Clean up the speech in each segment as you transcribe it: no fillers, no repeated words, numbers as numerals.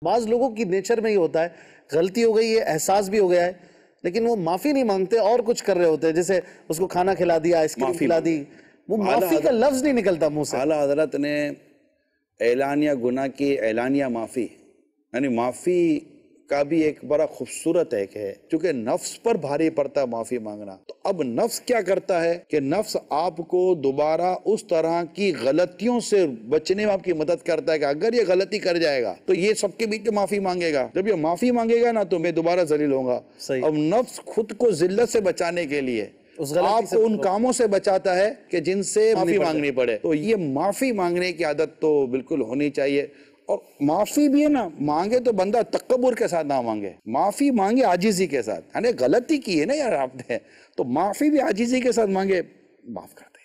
बाज लोगों की नेचर में ही होता है, गलती हो गई है, एहसास भी हो गया है, लेकिन वो माफी नहीं मांगते और कुछ कर रहे होते हैं। जैसे उसको खाना खिला दिया, आइसक्रीम खिला दी, वो माफी का लफ्ज नहीं निकलता मुंह से। आला हजरत ने ऐलानिया गुनाह की ऐलानिया माफी, यानी माफी का भी एक बड़ा खूबसूरत एक है, क्योंकि नफ्स पर भारी पड़ता है माफी मांगना। तो अब नफ्स क्या करता है कि नफ्स आपको दोबारा उस तरह की गलतियों से बचने में आपकी मदद करता है कि अगर ये गलती कर जाएगा तो ये सबके बीच में माफी मांगेगा, जब ये माफी मांगेगा ना तो मैं दोबारा जलील होऊंगा। अब नफ्स खुद को जिल्लत से बचाने के लिए आपको उन कामों से बचाता है कि जिनसे माफी मांगनी पड़े। तो ये माफी मांगने की आदत तो बिल्कुल होनी चाहिए। और माफी भी है ना, मांगे तो बंदा तकब्बुर के साथ ना मांगे, माफी मांगे आजिजी के साथ। यानी गलती की है ना यार आपने, तो माफी भी आजिजी के साथ मांगे, माफ कर दे,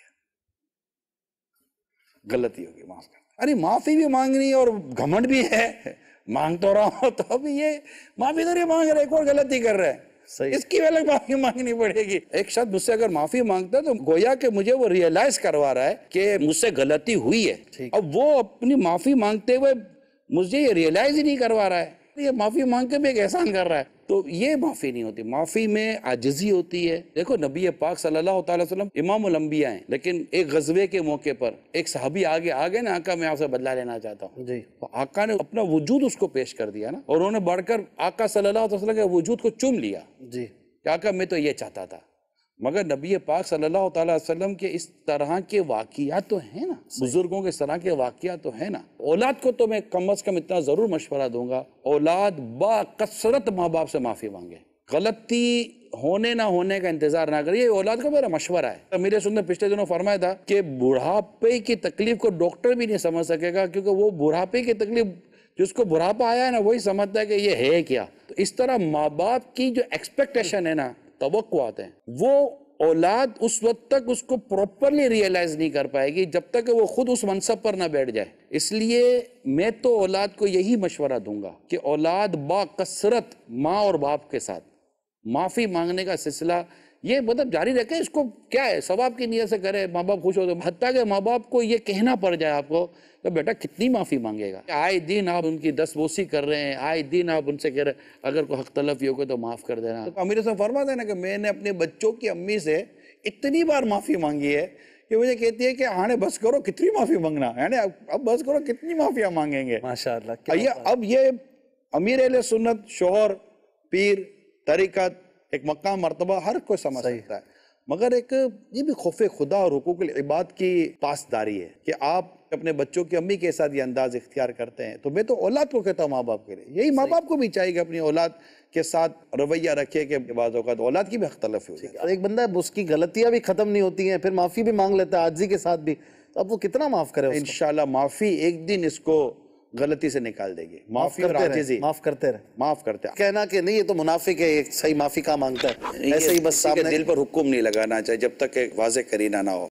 गलती होगी माफ कर दे। अरे माफी भी मांगनी और घमंड भी है, मांग तो रहा हो तो अभी ये माफी तो नहीं मांग रहे, एक और गलती कर रहे हैं, इसकी अलग माफी मांगनी पड़ेगी। एक शख्स मुझसे अगर माफी मांगता है तो गोया कि मुझे वो रियलाइज करवा रहा है कि मुझसे गलती हुई है। अब वो अपनी माफी मांगते हुए मुझे ये रियलाइज ही नहीं करवा रहा है, ये माफी मांग के भी एक एहसान कर रहा है, तो ये माफी नहीं होती। माफी में आजिजी होती है। देखो नबी पाक सल्लल्लाहु अलैहि वसल्लम इमामुल अंबिया हैं, लेकिन एक गजवे के मौके पर एक सहाबी आगे ना, आका मैं आपसे बदला लेना चाहता हूँ जी, तो आका ने अपना वजूद उसको पेश कर दिया ना, और उन्होंने बढ़कर आका सल्लल्लाहु अलैहि वसल्लम के वजूद को चूम लिया जी, आका मैं तो ये चाहता था। मगर नबी पाक सल्लल्लाहु अलैहि वसल्लम के इस तरह के वाकियात तो है ना, बुजुर्गों के इस तरह के वाकियात तो है ना। औलाद को तो मैं कम अज कम इतना जरूर मशवरा दूंगा, औलाद बाकसरत माँ बाप से माफी मांगे, गलती होने ना होने का इंतजार ना करिए। औलाद का मेरा मशवरा है। मेरे सुनने पिछले दिनों फरमाया था कि बुढ़ापे की तकलीफ को डॉक्टर भी नहीं समझ सकेगा, क्योंकि वो बुढ़ापे की तकलीफ, जिसको बुढ़ापा आया है ना वही समझता है कि ये है क्या। तो इस तरह माँ बाप की जो एक्सपेक्टेशन है ना, तवक्कुआत हैं, वो औलाद उस वक्त तक उसको प्रॉपरली रियलाइज नहीं कर पाएगी जब तक वो खुद उस मनसब पर ना बैठ जाए। इसलिए मैं तो औलाद को यही मशवरा दूंगा कि औलाद बाकसरत माँ और बाप के साथ माफी मांगने का सिलसिला ये मतलब जारी रखें। इसको क्या है, सवाब की नीयत से करे, माँ बाप खुश हो तो, हत्ता के माँ बाप को ये कहना पड़ जाए आपको तो बेटा कितनी माफी मांगेगा। आए दिन आप उनकी दस्तबोसी कर रहे हैं, आए दिन आप उनसे कह रहे हैं अगर कोई हक तलफी हो गए तो माफ कर देना। तो अमीर साहब फरमा देना कि मैंने अपने बच्चों की अम्मी से इतनी बार माफी मांगी है कि मुझे कहती है कि हाँ बस करो, कितनी माफी मांगना, यानी अब बस करो, कितनी माफिया मांगेंगे। माशाअल्लाह। अब ये अमीर अहले सुन्नत, शोहर, पीर, तरीकत, एक मकाम मर्तबा हर कोई समझ सकता है, मगर एक ये भी खौफे खुदा और हुकूकुल इबाद की पासदारी है कि आप अपने बच्चों की अम्मी के साथ ये अंदाज इख्तियार करते हैं। तो मैं तो औलाद को कहता हूँ माँ बाप के लिए, यही माँ बाप को भी चाहिए कि अपनी औलाद के साथ रवैया रखे कि बाज़ औक़ात औलाद की भी हक़ तलफ़ी होती है। एक बंदा उसकी गलतियाँ भी खत्म नहीं होती हैं, फिर माफ़ी भी मांग लेता है आजिज़ी के साथ भी, तो अब वो कितना माफ़ करे। इंशाअल्लाह माफ़ी एक दिन इसको गलती से निकाल देगी। माफी और आजिज़ी, माफ करते रहे, माफ करते। कहना कि नहीं ये तो मुनाफिक है, सही माफी का मांगता है, ऐसे ही बस सामने दिल पर हुक्म नहीं लगाना चाहिए जब तक एक वाज़ेह करीना ना हो।